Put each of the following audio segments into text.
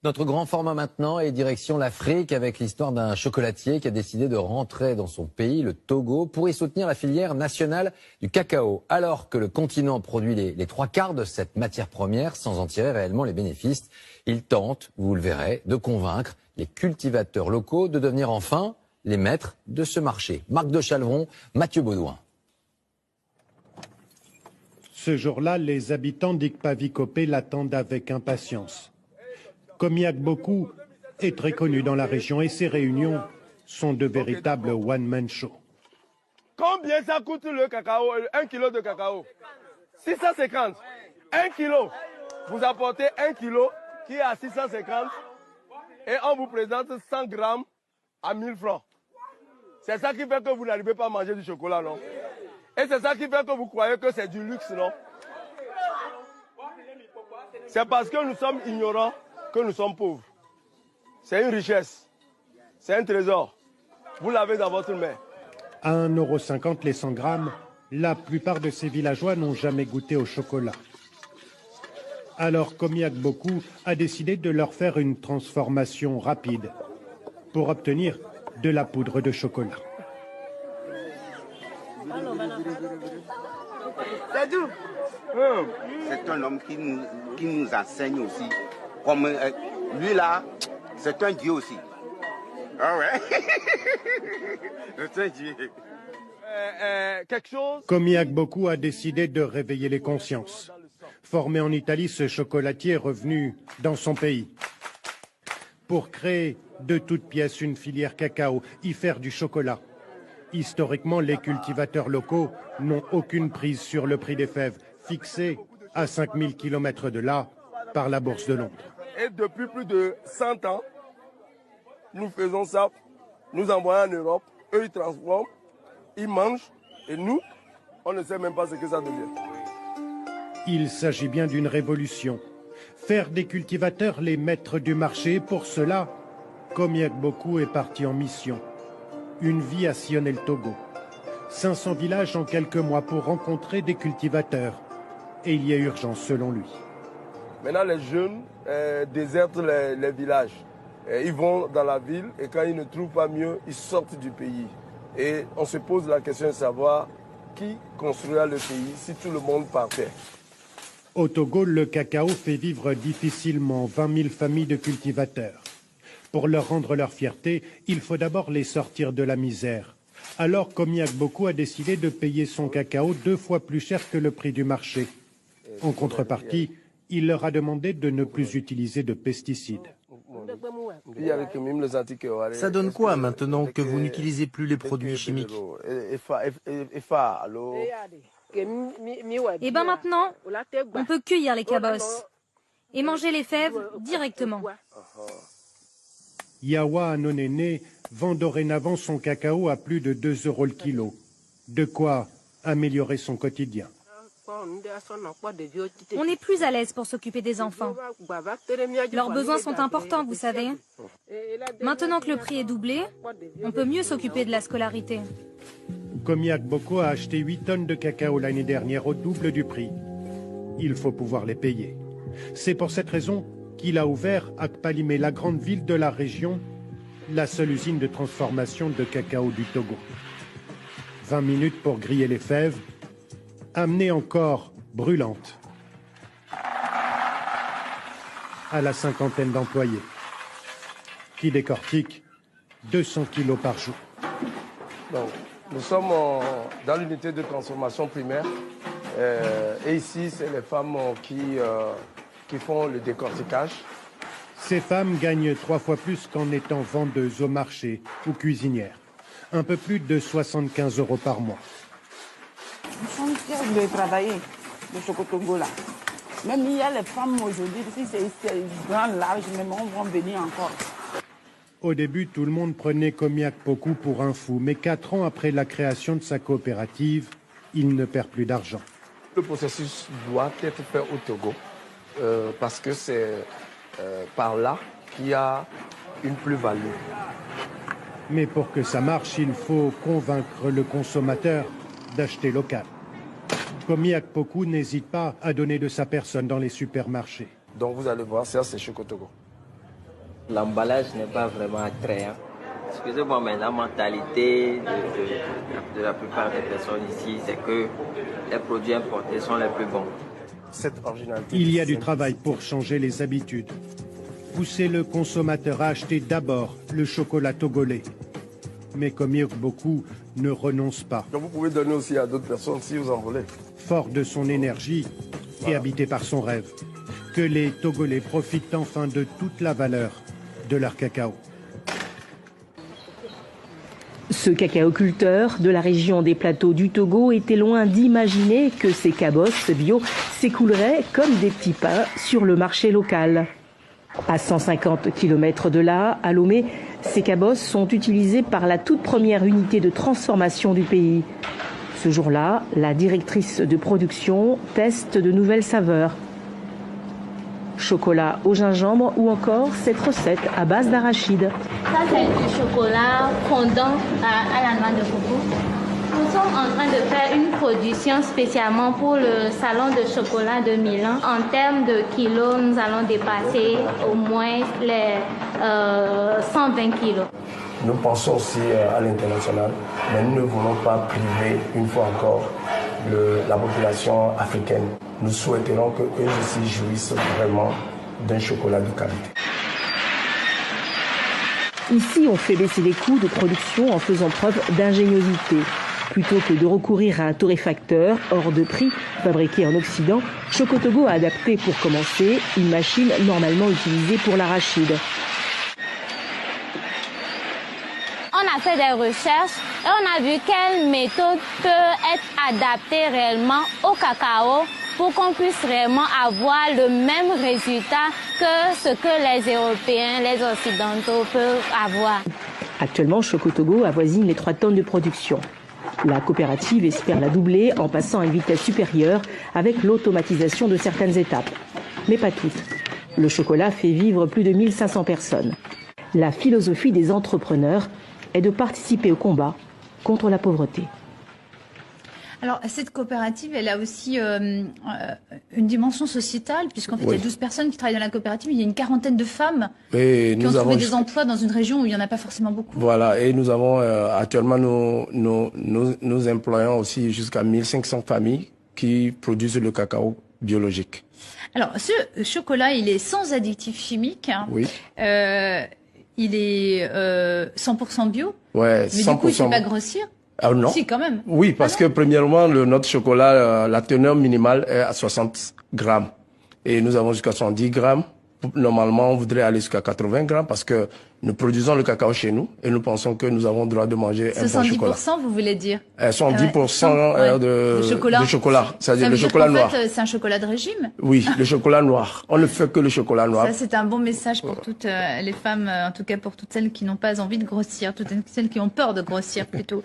Notre grand format maintenant est direction l'Afrique avec l'histoire d'un chocolatier qui a décidé de rentrer dans son pays, le Togo, pour y soutenir la filière nationale du cacao. Alors que le continent produit les trois quarts de cette matière première sans en tirer réellement les bénéfices, il tente, vous le verrez, de convaincre les cultivateurs locaux de devenir enfin les maîtres de ce marché. Marc de Chalvron, Mathieu Baudouin. Ce jour-là, les habitants d'Ikpavikopé l'attendent avec impatience. Komiak Boku est très connu dans la région et ses réunions sont de véritables one-man show. Combien ça coûte le cacao, 1 kilo de cacao? 650. 1 kilo. Vous apportez 1 kilo qui est à 650 et on vous présente 100 grammes à 1000 francs. C'est ça qui fait que vous n'arrivez pas à manger du chocolat, non? Et c'est ça qui fait que vous croyez que c'est du luxe, non? C'est parce que nous sommes ignorants que nous sommes pauvres. C'est une richesse. C'est un trésor. Vous l'avez dans votre main. À 1,50 € les 100 grammes, la plupart de ces villageois n'ont jamais goûté au chocolat. Alors Komiak Boku a décidé de leur faire une transformation rapide pour obtenir de la poudre de chocolat. C'est un homme qui nous enseigne aussi. Comme lui là, c'est un dieu aussi. Ah ouais. C'est un dieu. Quelque chose. Komiak Boku a décidé de réveiller les consciences. Formé en Italie, ce chocolatier est revenu dans son pays pour créer de toutes pièces une filière cacao, y faire du chocolat. Historiquement, les cultivateurs locaux n'ont aucune prise sur le prix des fèves, fixé à 5000 km de là par la Bourse de Londres. Et depuis plus de 100 ans, nous faisons ça, nous envoyons en Europe, eux ils transforment, ils mangent, et nous, on ne sait même pas ce que ça devient. Il s'agit bien d'une révolution. Faire des cultivateurs les maîtres du marché, pour cela, Komiak Boku est parti en mission. Une vie a sillonné le Togo. 500 villages en quelques mois pour rencontrer des cultivateurs. Et il y a urgence selon lui. Maintenant, les jeunes désertent les villages. Ils vont dans la ville et quand ils ne trouvent pas mieux, ils sortent du pays. Et on se pose la question de savoir qui construira le pays si tout le monde partait. Au Togo, le cacao fait vivre difficilement 20 000 familles de cultivateurs. Pour leur rendre leur fierté, il faut d'abord les sortir de la misère. Alors Komiak Boku a décidé de payer son cacao 2 fois plus cher que le prix du marché. En contrepartie, il leur a demandé de ne plus utiliser de pesticides. Ça donne quoi maintenant que vous n'utilisez plus les produits chimiques? Et bien maintenant, on peut cueillir les cabosses et manger les fèves directement. Yawa Anonene vend dorénavant son cacao à plus de 2 € le kilo. De quoi améliorer son quotidien. On est plus à l'aise pour s'occuper des enfants. Leurs besoins sont importants, vous savez. Maintenant que le prix est doublé, on peut mieux s'occuper de la scolarité. Komiak Boku a acheté 8 tonnes de cacao l'année dernière au double du prix. Il faut pouvoir les payer. C'est pour cette raison qu'il a ouvert à Kpalimé, la grande ville de la région, la seule usine de transformation de cacao du Togo. 20 minutes pour griller les fèves, amener encore brûlantes à la cinquantaine d'employés qui décortiquent 200 kilos par jour. Donc, nous sommes dans l'unité de transformation primaire et ici, c'est les femmes qui font le décortiquage. Ces femmes gagnent 3 fois plus qu'en étant vendeuses au marché ou cuisinières. Un peu plus de 75 € par mois. Nous sommes fiers de travailler de ce Togo-là. Même il y a les femmes aujourd'hui, si c'est grand, large, même on va venir encore. Au début, tout le monde prenait Komiak Boku pour un fou, mais 4 ans après la création de sa coopérative, il ne perd plus d'argent. Le processus doit être fait au Togo parce que c'est par là qu'il y a une plus-value. Mais pour que ça marche, il faut convaincre le consommateur d'acheter local. Komiak Boku n'hésite pas à donner de sa personne dans les supermarchés. Donc vous allez voir, ça c'est Chocotogo. L'emballage n'est pas vraiment attrayant. Excusez-moi, mais la mentalité de la plupart des personnes ici, c'est que les produits importés sont les plus bons. Il y a du travail pour changer les habitudes. Pousser le consommateur à acheter d'abord le chocolat togolais. Mais comme beaucoup ne renoncent pas. Donc vous pouvez donner aussi à d'autres personnes si vous en voulez. Fort de son énergie et habité par son rêve, que les Togolais profitent enfin de toute la valeur de leur cacao. Ce cacaoculteur de la région des plateaux du Togo était loin d'imaginer que ces cabosses bio s'écouleraient comme des petits pains sur le marché local. À 150 km de là, à Lomé, ces cabosses sont utilisées par la toute première unité de transformation du pays. Ce jour-là, la directrice de production teste de nouvelles saveurs. Chocolat au gingembre ou encore cette recette à base d'arachide. Ça, c'est du chocolat fondant à la noix de coco. Nous sommes en train de faire une production spécialement pour le salon de chocolat de Milan. En termes de kilos, nous allons dépasser au moins les 120 kilos. Nous pensons aussi à l'international, mais nous ne voulons pas priver une fois encore la population africaine. Nous souhaiterons qu'eux aussi jouissent vraiment d'un chocolat de qualité. Ici, on fait baisser les coûts de production en faisant preuve d'ingéniosité. Plutôt que de recourir à un torréfacteur hors de prix fabriqué en Occident, Chocotogo a adapté pour commencer une machine normalement utilisée pour l'arachide. On a fait des recherches et on a vu quelle méthode peut être adaptée réellement au cacao pour qu'on puisse vraiment avoir le même résultat que ce que les Européens, les Occidentaux peuvent avoir. Actuellement, Chocotogo avoisine les 3 tonnes de production. La coopérative espère la doubler en passant à une vitesse supérieure avec l'automatisation de certaines étapes. Mais pas toutes. Le chocolat fait vivre plus de 1500 personnes. La philosophie des entrepreneurs est de participer au combat contre la pauvreté. Alors, cette coopérative, elle a aussi une dimension sociétale, puisqu'en fait, il y a 12 personnes qui travaillent dans la coopérative, il y a une quarantaine de femmes qui ont trouvé des emplois dans une région où il n'y en a pas forcément beaucoup. Voilà, et nous avons actuellement, nous employons aussi jusqu'à 1500 familles qui produisent le cacao biologique. Alors, ce chocolat, il est sans additifs chimiques. Oui. Il est 100% bio. Ouais, mais 100%. Du coup, il ne fait pas grossir. Ah non. Si, quand même. Oui, parce que premièrement, notre chocolat, la teneur minimale est à 60 grammes. Et nous avons jusqu'à 70 grammes. Normalement, on voudrait aller jusqu'à 80 grammes parce que nous produisons le cacao chez nous et nous pensons que nous avons le droit de manger un bon chocolat. 70%, vous voulez dire 70% de chocolat. C'est-à-dire le chocolat noir. En fait, c'est un chocolat de régime. Oui, le chocolat noir. On ne fait que le chocolat noir. Ça, c'est un bon message pour toutes les femmes, en tout cas pour toutes celles qui n'ont pas envie de grossir, toutes celles qui ont peur de grossir plutôt.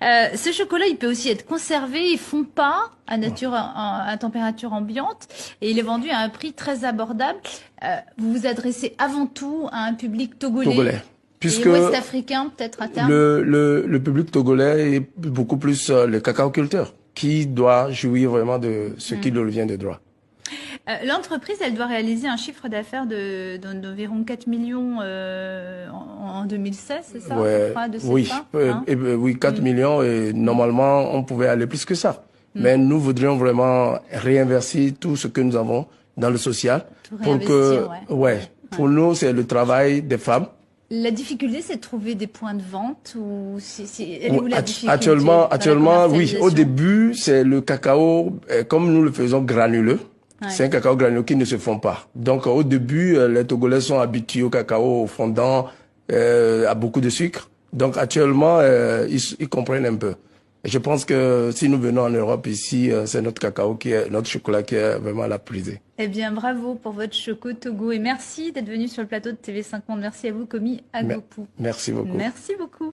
Ce chocolat, il peut aussi être conservé, il fond pas à température ambiante et il est vendu à un prix très abordable. Vous vous adressez avant tout à un public togolais. Puisque et ouest-africain peut-être à terme. Le public togolais est beaucoup plus le cacaoculteur qui doit jouir vraiment de ce qui lui revient de droit. L'entreprise, elle doit réaliser un chiffre d'affaires d'environ 4 millions en 2016, c'est ça? Ouais, oui, 4 millions et normalement on pouvait aller plus que ça. Mais nous voudrions vraiment réinverser tout ce que nous avons dans le social pour que, pour nous, c'est le travail des femmes. La difficulté, c'est de trouver des points de vente ou elle est où la difficulté? Actuellement, oui. Au début, c'est le cacao, comme nous le faisons granuleux. Ouais. C'est un cacao granuleux qui ne se fond pas. Donc, au début, les Togolais sont habitués au cacao fondant, à beaucoup de sucre. Donc, actuellement, ils comprennent un peu. Je pense que si nous venons en Europe ici, c'est notre cacao notre chocolat qui est vraiment la prisée. Eh bien, bravo pour votre Choco Togo et merci d'être venu sur le plateau de TV5 Monde. Merci à vous, Komi Agopou. Merci beaucoup. Merci beaucoup.